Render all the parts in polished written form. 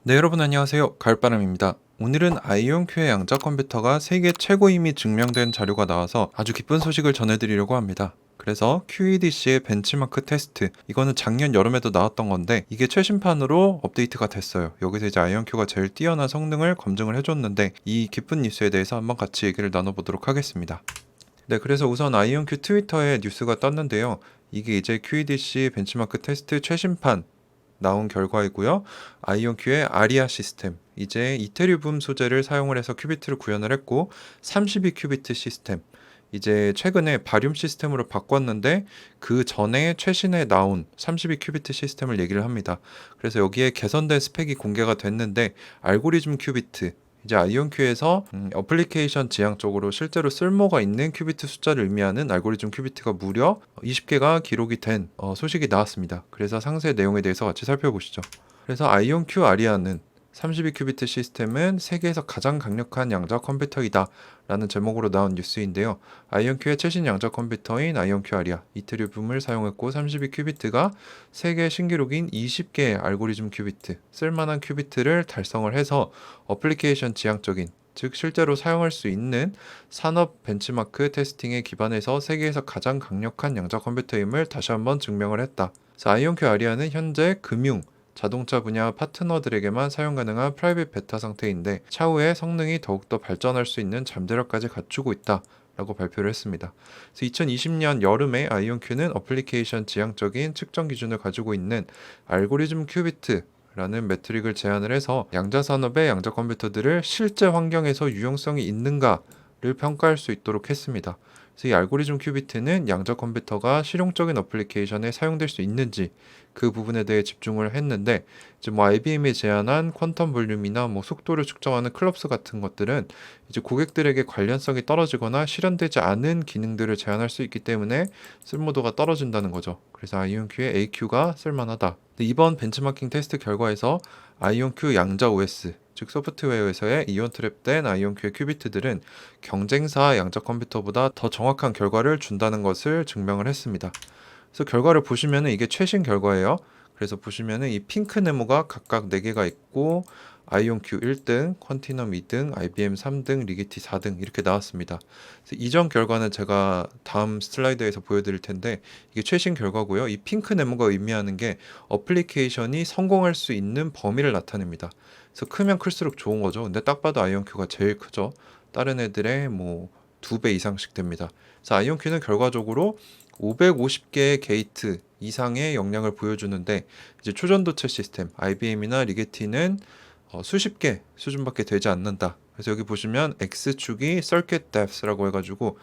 네, 여러분 안녕하세요. 가을바람입니다. 오늘은 아이온큐의 양자 컴퓨터가 세계 최고임이 증명된 자료가 나와서 아주 기쁜 소식을 전해드리려고 합니다. 그래서 QEDC의 벤치마크 테스트, 이거는 작년 여름에도 나왔던 건데 이게 최신판으로 업데이트가 됐어요. 여기서 이제 아이온큐가 제일 뛰어난 성능을 검증을 해줬는데 이 기쁜 뉴스에 대해서 한번 같이 얘기를 나눠보도록 하겠습니다. 네, 그래서 우선 아이온큐 트위터에 뉴스가 떴는데요. 이게 이제 QEDC 벤치마크 테스트 최신판 나온 결과이고요. 아이온큐의 아리아 시스템, 이제 이테리움 소재를 사용을 해서 큐비트를 구현을 했고 32큐비트 시스템, 이제 최근에 바륨 시스템으로 바꿨는데 그 전에 최신에 나온 32큐비트 시스템을 얘기를 합니다. 그래서 여기에 개선된 스펙이 공개가 됐는데 알고리즘 큐비트, 이제 아이온큐에서 어플리케이션 지향 쪽으로 실제로 쓸모가 있는 큐비트 숫자를 의미하는 알고리즘 큐비트가 무려 20개가 기록이 된 소식이 나왔습니다. 그래서 상세 내용에 대해서 같이 살펴보시죠. 그래서 아이온큐 아리아는 32큐비트 시스템은 세계에서 가장 강력한 양자 컴퓨터이다 라는 제목으로 나온 뉴스인데요. 아이온큐의 최신 양자 컴퓨터인 아이온큐 아리아 이트리움을 사용했고 32큐비트가 세계 신기록인 20개의 알고리즘 큐비트, 쓸만한 큐비트를 달성을 해서 어플리케이션 지향적인, 즉 실제로 사용할 수 있는 산업 벤치마크 테스팅에 기반해서 세계에서 가장 강력한 양자 컴퓨터임을 다시 한번 증명을 했다. 그래서 아이온큐 아리아는 현재 금융, 자동차 분야 파트너들에게만 사용 가능한 프라이빗 베타 상태인데 차후에 성능이 더욱더 발전할 수 있는 잠재력까지 갖추고 있다 라고 발표를 했습니다. 그래서 2020년 여름에 아이온큐는 어플리케이션 지향적인 측정 기준을 가지고 있는 알고리즘 큐비트 라는 매트릭을 제안을 해서 양자 산업의 양자 컴퓨터들을 실제 환경에서 유용성이 있는가를 평가할 수 있도록 했습니다. 그래서 이 알고리즘 큐비트는 양자 컴퓨터가 실용적인 어플리케이션에 사용될 수 있는지 그 부분에 대해 집중을 했는데 이제 뭐 IBM이 제안한 퀀텀 볼륨이나 뭐 속도를 측정하는 클럽스 같은 것들은 이제 고객들에게 관련성이 떨어지거나 실현되지 않은 기능들을 제안할 수 있기 때문에 쓸모도가 떨어진다는 거죠. 그래서 아이온큐의 AQ가 쓸만하다. 근데 이번 벤치마킹 테스트 결과에서 아이온큐 양자 OS 즉 소프트웨어에서의 이온 트랩된 아이온큐의 큐비트들은 경쟁사 양자 컴퓨터보다 더 정확한 결과를 준다는 것을 증명을 했습니다. 그래서 결과를 보시면은 이게 최신 결과예요. 그래서 보시면은 이 핑크 네모가 각각 4개가 있고 아이온큐 1등, 퀀티넘 2등, IBM 3등, 리게티 4등 이렇게 나왔습니다. 그래서 이전 결과는 제가 다음 슬라이드에서 보여드릴 텐데 이게 최신 결과고요. 이 핑크 네모가 의미하는 게 어플리케이션이 성공할 수 있는 범위를 나타냅니다. 그래서 크면 클수록 좋은 거죠. 근데 딱 봐도 아이온큐가 제일 크죠. 다른 애들의 뭐 2배 이상씩 됩니다. 그래서 아이온큐는 결과적으로 550개의 게이트 이상의 역량을 보여주는데 이제 초전도체 시스템 IBM이나 리게티는 수십 개 수준밖에 되지 않는다. 그래서 여기 보시면 X축이 Circuit Depth라고 해가지고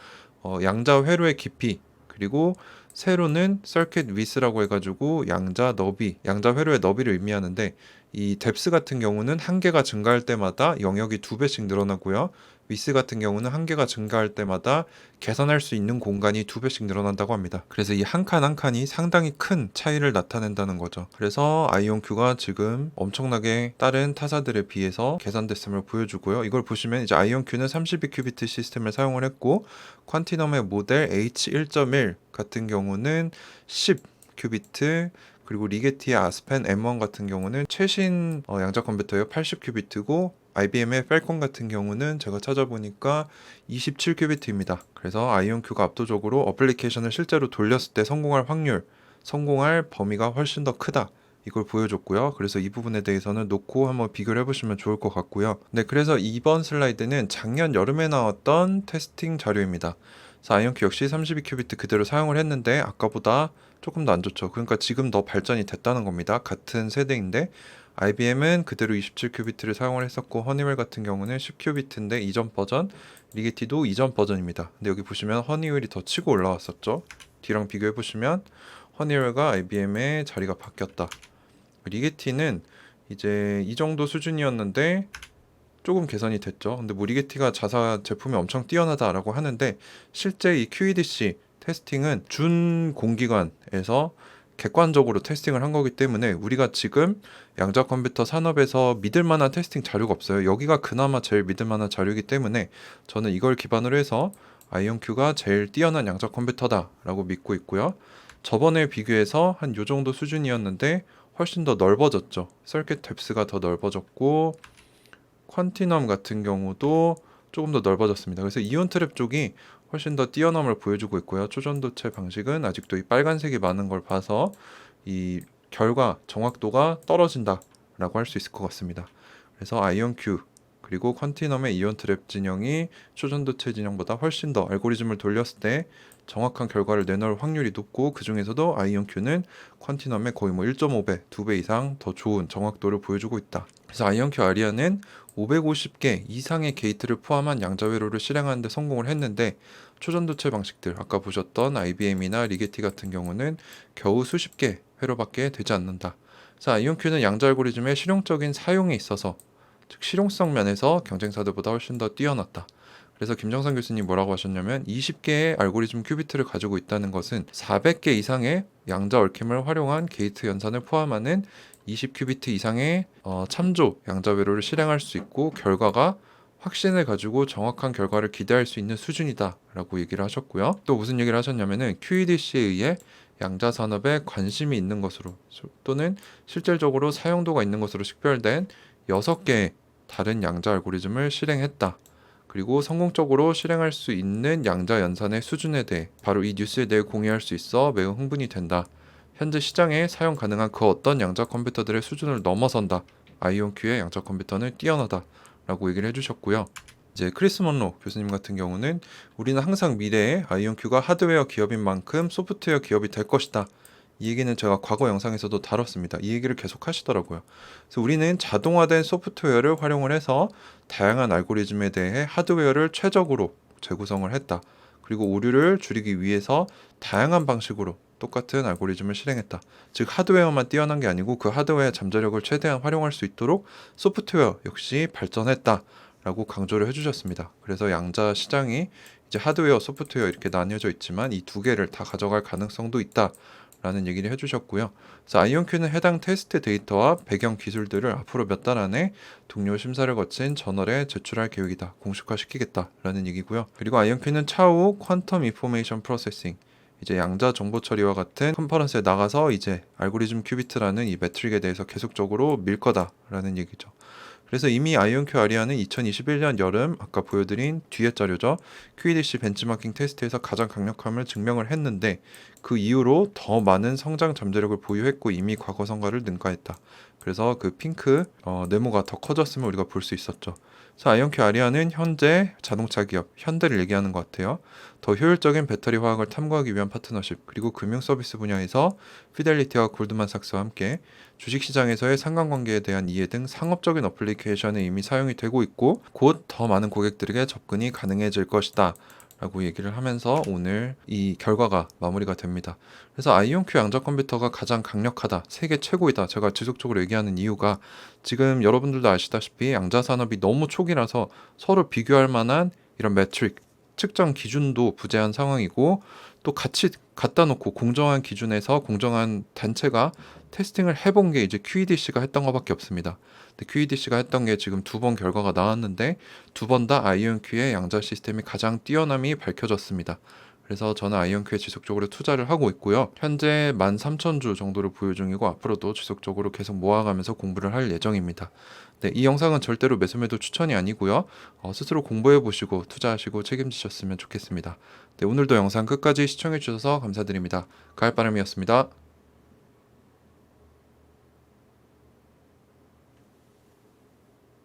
양자 회로의 깊이, 그리고 세로는 Circuit Width라고 해가지고 양자 너비, 양자 회로의 너비를 의미하는데 이 depth 같은 경우는 한 개가 증가할 때마다 영역이 2배씩 늘어나고요. 위스 같은 경우는 한 개가 증가할 때마다 계산할 수 있는 공간이 2배씩 늘어난다고 합니다. 그래서 이 한 칸 한 칸이 상당히 큰 차이를 나타낸다는 거죠. 그래서 아이온큐가 지금 엄청나게 다른 타사들에 비해서 계산됐음을 보여주고요. 이걸 보시면 이제 아이온큐는 32큐비트 시스템을 사용을 했고 퀀티넘의 모델 H1.1 같은 경우는 10큐비트, 그리고 리게티의 아스펜 M1 같은 경우는 최신 양자 컴퓨터예요. 80큐비트고 IBM의 펠콘 같은 경우는 제가 찾아보니까 27큐비트입니다. 그래서 아이온큐가 압도적으로 어플리케이션을 실제로 돌렸을 때 성공할 확률, 성공할 범위가 훨씬 더 크다. 이걸 보여줬고요. 그래서 이 부분에 대해서는 놓고 한번 비교를 해보시면 좋을 것 같고요. 네, 그래서 이번 슬라이드는 작년 여름에 나왔던 테스팅 자료입니다. 그래서 아이온큐 역시 32큐비트 그대로 사용을 했는데 아까보다 조금 더 안 좋죠. 그러니까 지금 더 발전이 됐다는 겁니다. 같은 세대인데 IBM은 그대로 27큐비트를 사용을 했었고 허니웰 같은 경우는 10큐비트인데 이전 버전, 리게티도 이전 버전입니다. 근데 여기 보시면 허니웰이 더 치고 올라왔었죠. 뒤랑 비교해 보시면 허니웰과 IBM의 자리가 바뀌었다. 리게티는 이제 이 정도 수준이었는데 조금 개선이 됐죠. 근데 뭐 리게티가 자사 제품이 엄청 뛰어나다라고 하는데 실제 이 QEDC 테스팅은 준 공기관에서 객관적으로 테스팅을 한 거기 때문에 우리가 지금 양자 컴퓨터 산업에서 믿을 만한 테스팅 자료가 없어요. 여기가 그나마 제일 믿을 만한 자료이기 때문에 저는 이걸 기반으로 해서 아이온큐가 제일 뛰어난 양자 컴퓨터다라고 믿고 있고요. 저번에 비교해서 한 요 정도 수준이었는데 훨씬 더 넓어졌죠. 서킷 뎁스가 더 넓어졌고 퀀티넘 같은 경우도 조금 더 넓어졌습니다. 그래서 이온 트랩 쪽이 훨씬 더 뛰어남을 보여주고 있고요. 초전도체 방식은 아직도 이 빨간색이 많은 걸 봐서 이 결과 정확도가 떨어진다라고 할 수 있을 것 같습니다. 그래서 아이온 큐 그리고 퀀티넘의 이온 트랩 진영이 초전도체 진영보다 훨씬 더 알고리즘을 돌렸을 때 정확한 결과를 내놓을 확률이 높고 그 중에서도 아이온 큐는 퀀티넘의 거의 뭐 1.5배, 2배 이상 더 좋은 정확도를 보여주고 있다. 그래서 아이온 큐 아리아는 550개 이상의 게이트를 포함한 양자 회로를 실행하는 데 성공을 했는데 초전도체 방식들 아까 보셨던 IBM이나 리게티 같은 경우는 겨우 수십 개 회로밖에 되지 않는다. 그래서 아이온 큐는 양자 알고리즘의 실용적인 사용에 있어서 즉 실용성 면에서 경쟁사들보다 훨씬 더 뛰어났다. 그래서 김정선 교수님 뭐라고 하셨냐면 20개의 알고리즘 큐비트를 가지고 있다는 것은 400개 이상의 양자 얽힘을 활용한 게이트 연산을 포함하는 20큐비트 이상의 참조 양자 회로를 실행할 수 있고 결과가 확신을 가지고 정확한 결과를 기대할 수 있는 수준이다라고 얘기를 하셨고요. 또 무슨 얘기를 하셨냐면은 QEDC에 의해 양자 산업에 관심이 있는 것으로 또는 실질적으로 사용도가 있는 것으로 식별된 6개의 다른 양자 알고리즘을 실행했다. 그리고 성공적으로 실행할 수 있는 양자 연산의 수준에 대해 바로 이 뉴스에 대해 공유할 수 있어 매우 흥분이 된다. 현재 시장에 사용 가능한 그 어떤 양자 컴퓨터들의 수준을 넘어선다. 아이온큐의 양자 컴퓨터는 뛰어나다. 라고 얘기를 해주셨고요. 이제 크리스 먼로 교수님 같은 경우는 우리는 항상 미래에 아이온큐가 하드웨어 기업인 만큼 소프트웨어 기업이 될 것이다. 이 얘기는 제가 과거 영상에서도 다뤘습니다. 이 얘기를 계속 하시더라고요. 그래서 우리는 자동화된 소프트웨어를 활용을 해서 다양한 알고리즘에 대해 하드웨어를 최적으로 재구성을 했다. 그리고 오류를 줄이기 위해서 다양한 방식으로 똑같은 알고리즘을 실행했다. 즉 하드웨어만 뛰어난 게 아니고 그 하드웨어의 잠재력을 최대한 활용할 수 있도록 소프트웨어 역시 발전했다. 라고 강조를 해주셨습니다. 그래서 양자 시장이 이제 하드웨어, 소프트웨어 이렇게 나뉘어져 있지만 이 두 개를 다 가져갈 가능성도 있다. 라는 얘기를 해주셨고요. 그래서 아이온큐는 해당 테스트 데이터와 배경 기술들을 앞으로 몇 달 안에 동료 심사를 거친 저널에 제출할 계획이다. 공식화시키겠다라는 얘기고요. 그리고 아이온큐는 차후 퀀텀 인포메이션 프로세싱 이제 양자 정보 처리와 같은 컨퍼런스에 나가서 이제 알고리즘 큐비트라는 이 매트릭에 대해서 계속적으로 밀 거다라는 얘기죠. 그래서 이미 아이온큐 아리아는 2021년 여름 아까 보여드린 뒤에 자료죠. QEDC 벤치마킹 테스트에서 가장 강력함을 증명을 했는데 그 이후로 더 많은 성장 잠재력을 보유했고 이미 과거 성과를 능가했다. 그래서 그 핑크 네모가 더 커졌으면 우리가 볼 수 있었죠. 그래서 아이온큐 아리아는 현재 자동차 기업 현대를 얘기하는 것 같아요. 더 효율적인 배터리 화학을 탐구하기 위한 파트너십 그리고 금융 서비스 분야에서 피델리티와 골드만삭스와 함께 주식시장에서의 상관관계에 대한 이해 등 상업적인 어플리케이션에 이미 사용이 되고 있고 곧 더 많은 고객들에게 접근이 가능해질 것이다. 라고 얘기를 하면서 오늘 이 결과가 마무리가 됩니다. 그래서 아이온큐 양자 컴퓨터가 가장 강력하다, 세계 최고이다. 제가 지속적으로 얘기하는 이유가 지금 여러분들도 아시다시피 양자 산업이 너무 초기라서 서로 비교할 만한 이런 매트릭, 측정 기준도 부재한 상황이고 또 같이 갖다 놓고 공정한 기준에서 공정한 단체가 테스팅을 해본 게 이제 QEDC가 했던 것밖에 없습니다. 근데 QEDC가 했던 게 지금 2번 결과가 나왔는데 2번 다 아이온큐의 양자 시스템이 가장 뛰어남이 밝혀졌습니다. 그래서 저는 아이온큐에 지속적으로 투자를 하고 있고요. 현재 13,000주 정도를 보유 중이고 앞으로도 지속적으로 계속 모아가면서 공부를 할 예정입니다. 네, 이 영상은 절대로 매수매도 추천이 아니고요. 스스로 공부해 보시고 투자하시고 책임지셨으면 좋겠습니다. 네, 오늘도 영상 끝까지 시청해 주셔서 감사드립니다. 가을바람이었습니다.